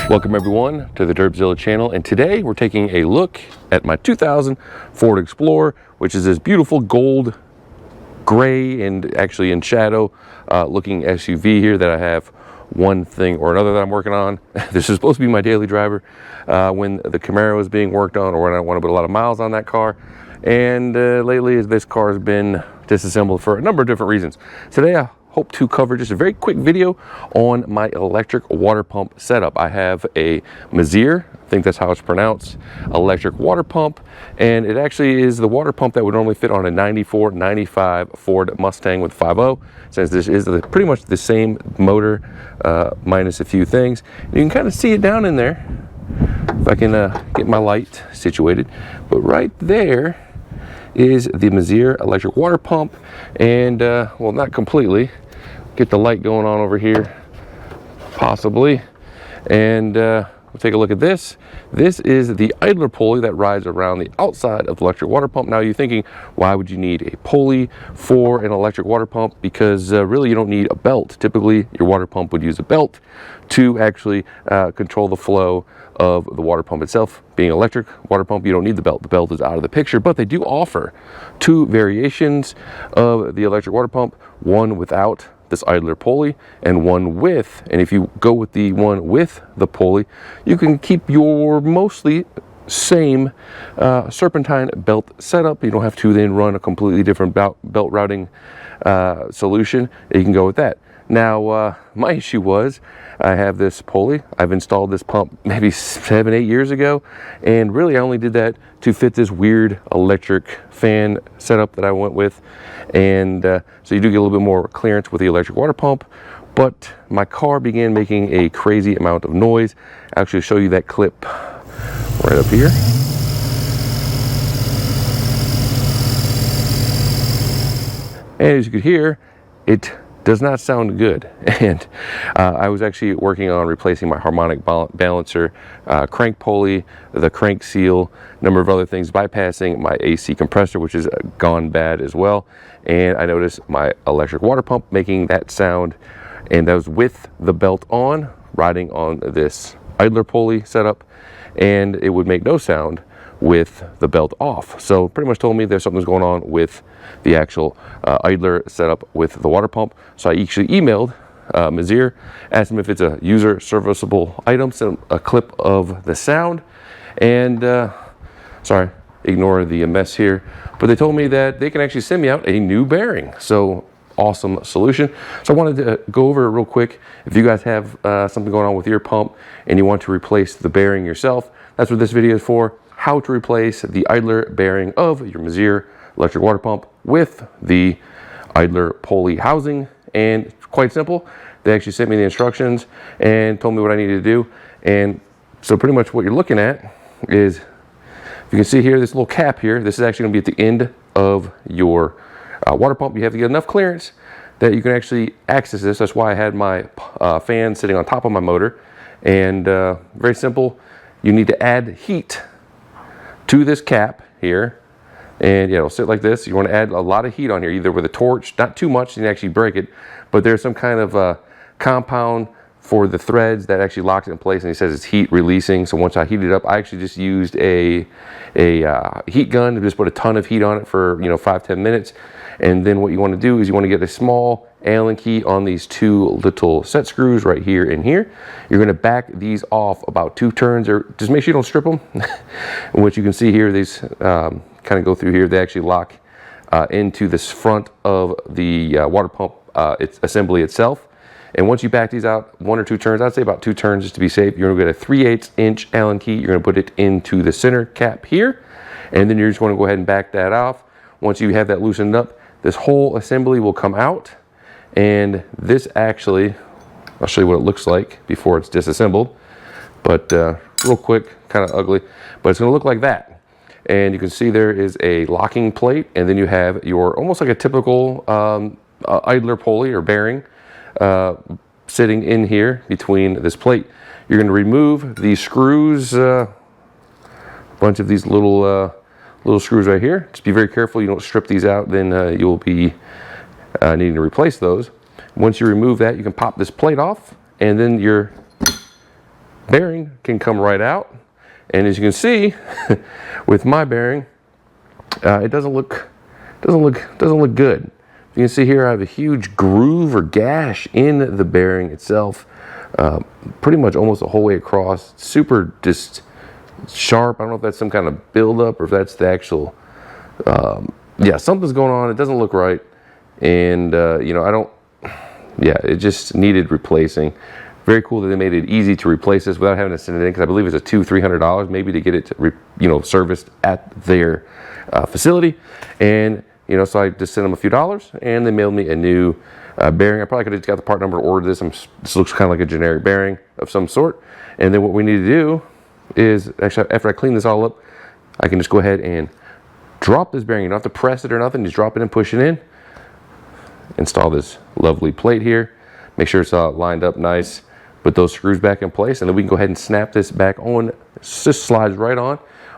Welcome everyone to the Derbzilla channel, and today we're taking a look at my 2000 Ford Explorer, which is this beautiful gold gray and actually in shadow looking SUV here that I have one thing or another that I'm working on. This is supposed to be my daily driver when the Camaro is being worked on or when I want to put a lot of miles on that car. And lately this car has been disassembled for a number of different reasons. Today I hope to cover just a very quick video on my electric water pump setup. I have a Meziere, I think that's how it's pronounced, electric water pump, and it actually is the water pump that would normally fit on a 94, 95 Ford Mustang with 5.0, since this is pretty much the same motor minus a few things. And you can kind of see it down in there if I can get my light situated, but right there is the Meziere electric water pump. And well, not completely, get the light going on over here possibly, and we'll take a look at this. This is the idler pulley that rides around the outside of the electric water pump. Now you're thinking, why would you need a pulley for an electric water pump? Because really you don't need a belt. Typically your water pump would use a belt to actually control the flow of the water pump itself. Being electric water pump, you don't need the belt. The belt is out of the picture, but they do offer two variations of the electric water pump, one without this idler pulley and one with. And if you go with the one with the pulley, you can keep your mostly same serpentine belt setup. You don't have to then run a completely different belt routing solution. You can go with that. Now my issue was I have this pulley. I've installed this pump maybe 7-8 years ago, and really I only did that to fit this weird electric fan setup that I went with. And so you do get a little bit more clearance with the electric water pump, but my car began making a crazy amount of noise. I'll actually show you that clip right up here. And as you could hear, it does not sound good. And I was actually working on replacing my harmonic balancer, crank pulley, the crank seal, a number of other things, bypassing my AC compressor, which has gone bad as well. And I noticed my electric water pump making that sound, and that was with the belt on, riding on this idler pulley setup, and it would make no sound with the belt off. So pretty much told me there's something's going on with the actual idler setup with the water pump. So I actually emailed Meziere, asked them if it's a user serviceable item, sent them a clip of the sound, and sorry, ignore the mess here, but they told me that they can actually send me out a new bearing. So awesome solution. So I wanted to go over it real quick. If you guys have something going on with your pump and you want to replace the bearing yourself, that's what this video is for. How to replace the idler bearing of your Meziere electric water pump with the idler pulley housing. And it's quite simple. They actually sent me the instructions and told me what I needed to do. And so pretty much what you're looking at is, if you can see here, this little cap here, this is actually going to be at the end of your water pump. You have to get enough clearance that you can actually access this. That's why I had my fan sitting on top of my motor. And very simple, you need to add heat to this cap here, and yeah, it'll sit like this. You want to add a lot of heat on here, either with a torch, not too much, you can actually break it, but there's some kind of compound for the threads that actually locks it in place, and it says it's heat releasing. So once I heat it up, I actually just used a heat gun to just put a ton of heat on it for 5-10 minutes. And then what you want to do is you want to get a small Allen key on these two little set screws right here and here. You're going to back these off about 2 turns, or just make sure you don't strip them. And what you can see here, these kind of go through here. They actually lock into this front of the water pump assembly itself. And once you back these out 1 or 2 turns, I'd say about 2 turns just to be safe, you're going to get a 3/8 inch Allen key. You're going to put it into the center cap here, and then you're just going to go ahead and back that off. Once you have that loosened up, this whole assembly will come out, and this actually, I'll show you what it looks like before it's disassembled, but real quick, kind of ugly, but it's going to look like that. And you can see there is a locking plate, and then you have your almost like a typical idler pulley or bearing sitting in here between this plate. You're going to remove these screws, a bunch of these little screws right here. Just be very careful you don't strip these out, then you'll be needing to replace those. Once you remove that, you can pop this plate off, and then your bearing can come right out. And as you can see, with my bearing, it doesn't look good. You can see here I have a huge groove or gash in the bearing itself, pretty much almost the whole way across. Super just sharp. I don't know if that's some kind of buildup or if that's the actual, yeah, something's going on. It doesn't look right. And, you know, it just needed replacing. Very cool that they made it easy to replace this without having to send it in, because I believe it's a $200-300 maybe to get it to serviced at their facility. And you know, so I just sent them a few dollars and they mailed me a new bearing. I probably could have just got the part number to order this. This looks kind of like a generic bearing of some sort. And then what we need to do is, actually after I clean this all up, I can just go ahead and drop this bearing. You don't have to press it or nothing, just drop it and push it in. Install this lovely plate here. Make sure it's lined up nice. Put those screws back in place, and then we can go ahead and snap this back on. It just slides right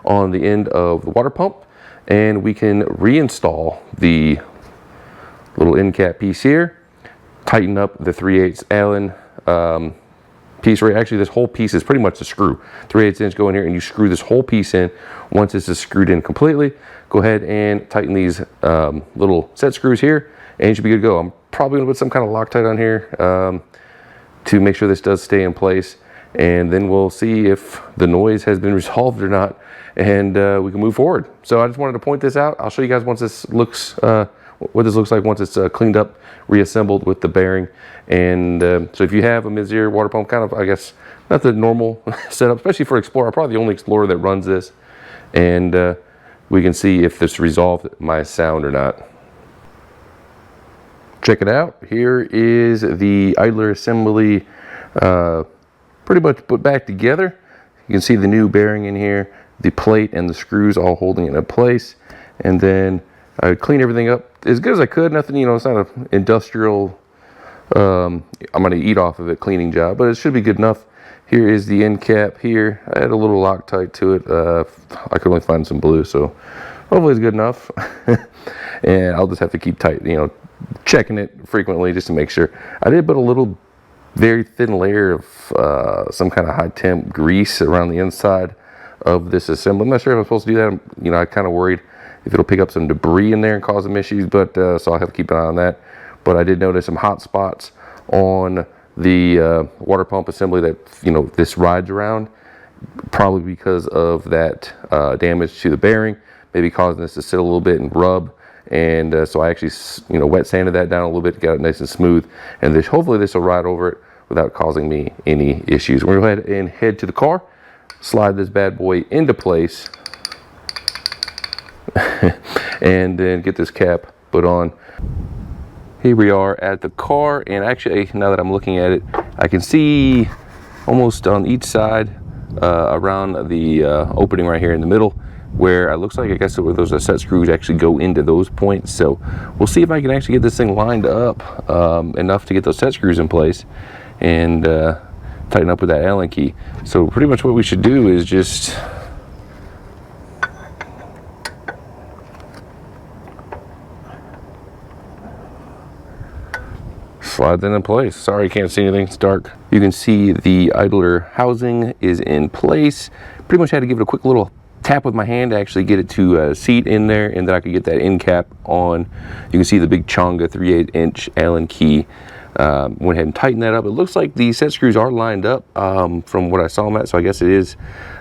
on the end of the water pump. And we can reinstall the little end cap piece here, tighten up the 3/8 Allen piece right. Actually, this whole piece is pretty much a screw. 3/8 inch go in here and you screw this whole piece in. Once this is screwed in completely, go ahead and tighten these little set screws here and you should be good to go. I'm probably gonna put some kind of Loctite on here to make sure this does stay in place. And then we'll see if the noise has been resolved or not, and we can move forward. So I just wanted to point this out. I'll show you guys once this looks, what this looks like once it's cleaned up, reassembled with the bearing. And so if you have a Meziere water pump, kind of, I guess, not the normal setup, especially for Explorer, probably the only Explorer that runs this. And we can see if this resolved my sound or not. Check it out. Here is the idler assembly pretty much put back together. You can see the new bearing in here, the plate and the screws all holding it in place. And then I cleaned everything up as good as I could. Nothing, you know, it's not an industrial, I'm going to eat off of it cleaning job, but it should be good enough. Here is the end cap here. I had a little Loctite to it. I could only find some blue, so hopefully it's good enough. And I'll just have to keep tight, you know, checking it frequently just to make sure. I did put a little very thin layer of some kind of high temp grease around the inside of this assembly. I'm not sure if I'm supposed to do that. You know, I'm kind of worried if it'll pick up some debris in there and cause some issues, but so I'll have to keep an eye on that. But I did notice some hot spots on the water pump assembly that, you know, this rides around, probably because of that damage to the bearing, maybe causing this to sit a little bit and rub. And so I actually, you know, wet sanded that down a little bit, got it nice and smooth. And hopefully this will ride over it without causing me any issues. We're going to go ahead and head to the car, slide this bad boy into place, and then get this cap put on. Here we are at the car, and actually, now that I'm looking at it, I can see almost on each side around the opening right here in the middle, where it looks like, I guess, where those set screws actually go into those points. So we'll see if I can actually get this thing lined up enough to get those set screws in place and tighten up with that Allen key. So pretty much what we should do is just slide that in place. Sorry, you can't see anything, it's dark. You can see the idler housing is in place. Pretty much had to give it a quick little tap with my hand to actually get it to seat in there, and then I could get that end cap on. You can see the big Chonga 3/8 inch Allen key. Went ahead and tightened that up. It looks like the set screws are lined up from what I saw them at, so I guess it is,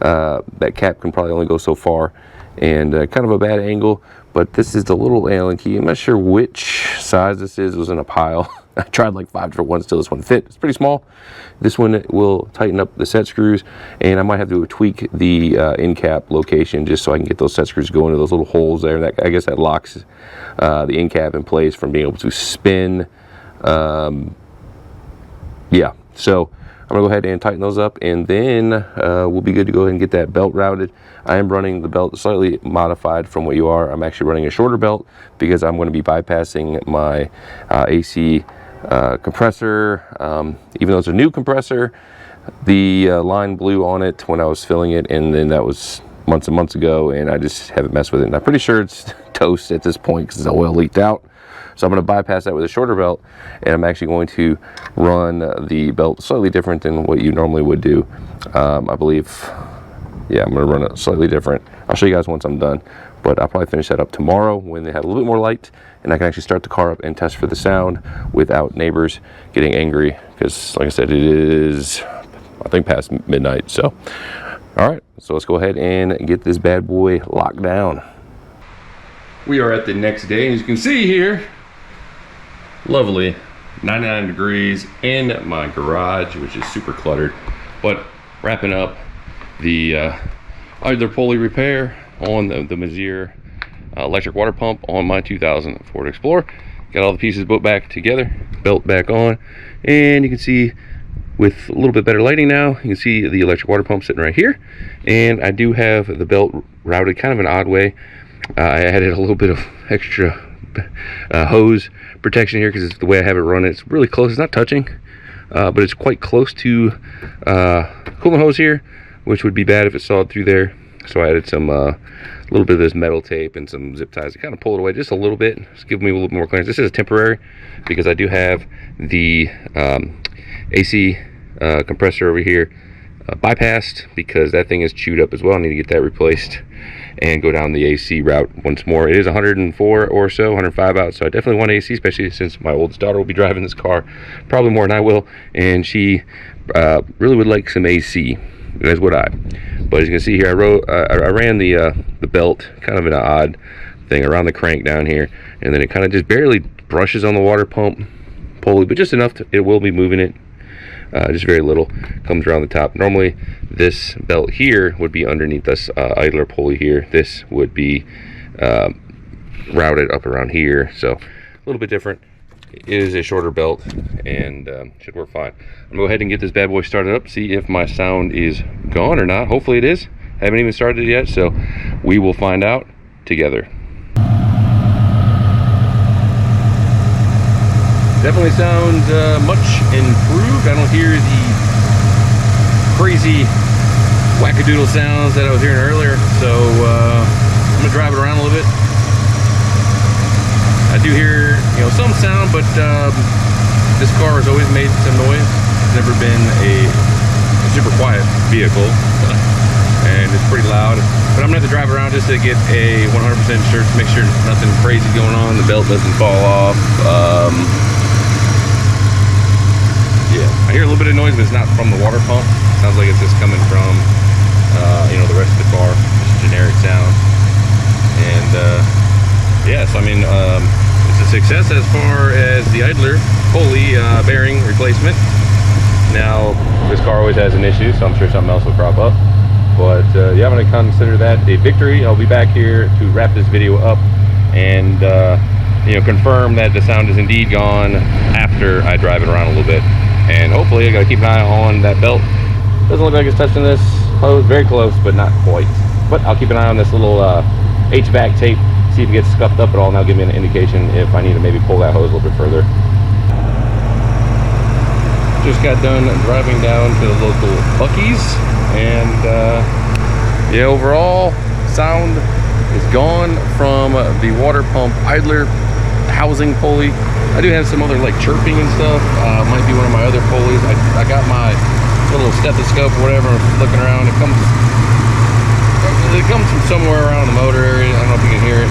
that cap can probably only go so far, and kind of a bad angle, but this is the little Allen key. I'm not sure which size this is. It was in a pile. I tried like 5 different ones till this one fit. It's pretty small. This one will tighten up the set screws, and I might have to tweak the end cap location just so I can get those set screws going into those little holes there. That, I guess that locks the end cap in place from being able to spin. Yeah, so I'm gonna go ahead and tighten those up, and then we'll be good to go ahead and get that belt routed. I am running the belt slightly modified from what you are. I'm actually running a shorter belt because I'm going to be bypassing my AC compressor. Even though it's a new compressor, the line blew on it when I was filling it, and then that was months and months ago, and I just haven't messed with it. And I'm pretty sure it's toast at this point because the oil leaked out. So I'm going to bypass that with a shorter belt, and I'm actually going to run the belt slightly different than what you normally would do. I believe, yeah, I'm going to run it slightly different. I'll show you guys once I'm done, but I'll probably finish that up tomorrow when they have a little bit more light, and I can actually start the car up and test for the sound without neighbors getting angry, because like I said, it is, I think, past midnight. So all right, so let's go ahead and get this bad boy locked down. We are at the next day, and as you can see here, lovely 99 degrees in my garage, which is super cluttered. But wrapping up the idler pulley repair on the Meziere electric water pump on my 2000 Ford Explorer. Got all the pieces put back together, belt back on, and you can see with a little bit better lighting now, you can see the electric water pump sitting right here. And I do have the belt routed kind of an odd way. I added a little bit of extra hose protection here because it's the way I have it run. It's really close. It's not touching, but it's quite close to coolant hose here, which would be bad if it sawed through there. So I added some little bit of this metal tape and some zip ties to kind of pull it away just a little bit. Just give me a little bit more clearance. This is temporary because I do have the AC compressor over here bypassed because that thing is chewed up as well. I need to get that replaced and go down the AC route once more. It is 104 or so, 105 out, so I definitely want AC, especially since my oldest daughter will be driving this car probably more than I will, and she really would like some AC, as would I. But as you can see here, I ran the belt kind of in an odd thing around the crank down here, and then it kind of just barely brushes on the water pump pulley, but just enough it will be moving it. Just very little comes around the top. Normally this belt here would be underneath this idler pulley here. This would be routed up around here, so a little bit different. It is a shorter belt and should work fine. I'm gonna go ahead and get this bad boy started up, see if my sound is gone or not. Hopefully it is. I haven't even started it yet, so we will find out together. Definitely sounds much improved. I don't hear the crazy wackadoodle sounds that I was hearing earlier. So I'm gonna drive it around a little bit. I do hear, you know, some sound, but this car has always made some noise. It's never been a super quiet vehicle, and it's pretty loud. But I'm gonna have to drive around just to get a 100% sure to make sure nothing crazy going on. The belt doesn't fall off. Yeah, I hear a little bit of noise, but it's not from the water pump. Sounds like it's just coming from, you know, the rest of the car, just generic sound. And yeah, so I mean, it's a success as far as the idler pulley bearing replacement. Now, this car always has an issue, so I'm sure something else will crop up. But yeah, I'm gonna consider that a victory. I'll be back here to wrap this video up and you know, confirm that the sound is indeed gone after I drive it around a little bit. And hopefully I gotta keep an eye on that belt. Doesn't look like it's touching this hose, very close, but not quite. But I'll keep an eye on this little HVAC tape, see if it gets scuffed up at all, and that'll give me an indication if I need to maybe pull that hose a little bit further. Just got done driving down to the local Buc-ee's, and yeah, overall sound is gone from the water pump idler housing pulley. I do have some other like chirping and stuff. Might be one of my other pulleys. I got my little stethoscope or whatever, looking around. It comes from somewhere around the motor area. I don't know if you can hear it,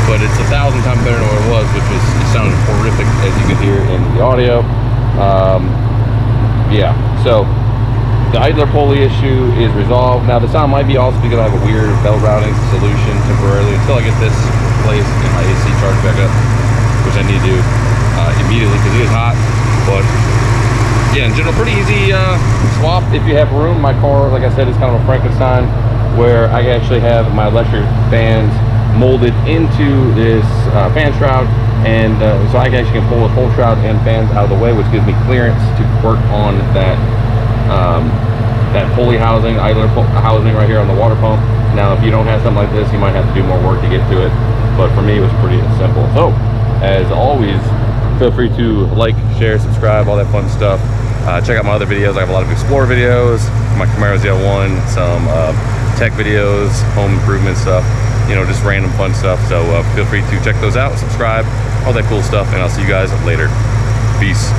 but it's 1,000 times better than what it was, which was, it sounded horrific, as you could hear in the audio. Yeah, so the idler pulley issue is resolved. Now the sound might be also because I have a weird belt routing solution temporarily until I get this replaced and my AC charged back up, which I need to do immediately because it is hot. But yeah, in general, pretty easy swap if you have room. My car, like I said, is kind of a Frankenstein where I actually have my electric fans molded into this fan shroud, and so I actually can pull the whole shroud and fans out of the way, which gives me clearance to work on that that pulley housing, idler housing right here on the water pump. Now, if you don't have something like this, you might have to do more work to get to it, but for me, it was pretty simple. So, as always, feel free to like, share, subscribe, all that fun stuff. Check out my other videos. I have a lot of Explorer videos, my Camaro ZL1, some tech videos, home improvement stuff. you know, just random fun stuff. So feel free to check those out, subscribe, all that cool stuff, and I'll see you guys later. Peace.